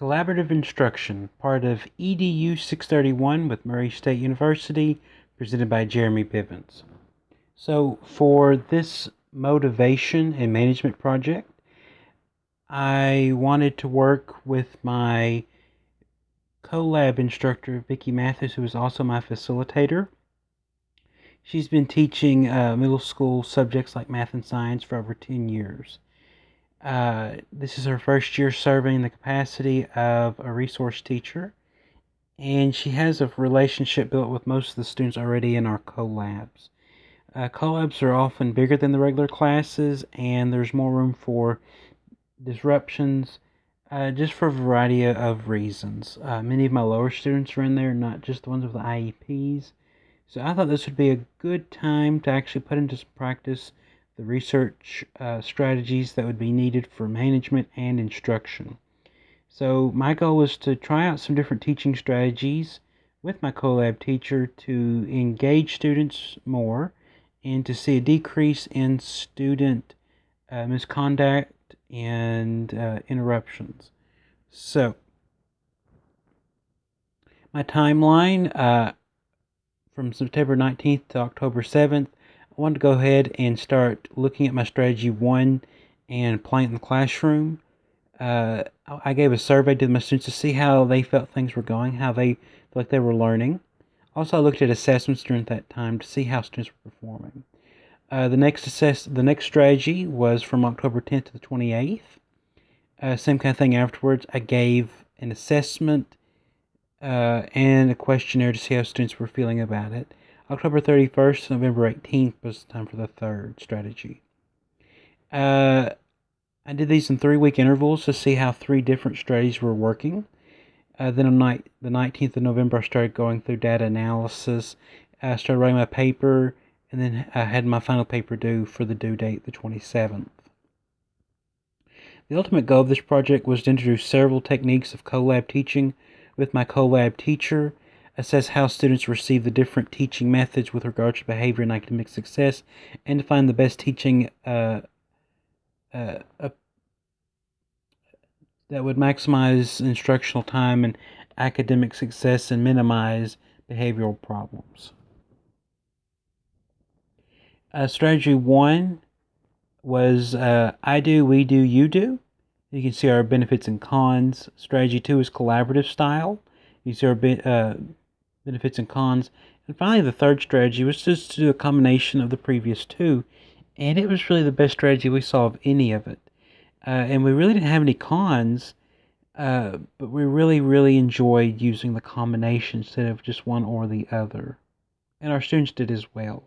Collaborative Instruction, part of Edu631 with Murray State University, presented by Jeremy Bivens. So for this motivation and management project, I wanted to work with my collab instructor, Vicki Mathis, who is also my facilitator. She's been teaching middle school subjects like math and science for over 10 years. This is her first year serving in the capacity of a resource teacher, and she has a relationship built with most of the students already in our collabs. Collabs are often bigger than the regular classes, and there's more room for disruptions, just for a variety of reasons. Many of my lower students are in there, not just the ones with the IEPs. So I thought this would be a good time to actually put into practice the research strategies that would be needed for management and instruction. So my goal is to try out some different teaching strategies with my collab teacher to engage students more and to see a decrease in student misconduct and interruptions. So my timeline from September 19th to October 7th, I wanted to go ahead and start looking at my strategy 1 and applying it in the classroom. I gave a survey to my students to see how they felt things were going, how they felt like they were learning. Also, I looked at assessments during that time to see how students were performing. The next strategy was from October 10th to the 28th. Same kind of thing afterwards. I gave an assessment and a questionnaire to see how students were feeling about it. October 31st to November 18th was the time for the third strategy. I did these in 3-week intervals to see how 3 different strategies were working. Then on the 19th of November, I started going through data analysis. I started writing my paper, and then I had my final paper due for the due date, the 27th. The ultimate goal of this project was to introduce several techniques of collab teaching with my collab teacher, assess how students receive the different teaching methods with regard to behavior and academic success, and to find the best teaching that would maximize instructional time and academic success and minimize behavioral problems. Strategy 1 was I do, we do, you do. You can see our benefits and cons. Strategy 2 is collaborative style. You see our benefits and cons. And finally, the third strategy was just to do a combination of the previous 2. And it was really the best strategy we saw of any of it. And we really didn't have any cons, but we really enjoyed using the combination instead of just one or the other. And our students did as well.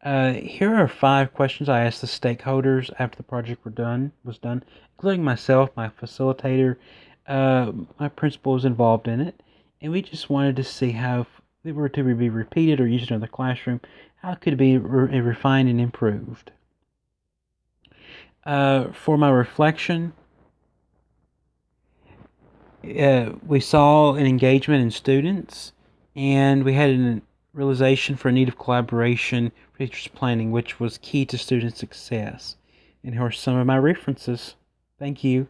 Here are 5 questions I asked the stakeholders after the project was done, including myself, my facilitator, my principal was involved in it, and we just wanted to see how, if they were to be repeated or used in another classroom, how it could be refined and improved. For my reflection, we saw an engagement in students, and we had a realization for a need of collaboration for teachers planning, which was key to student success. And here are some of my references. Thank you.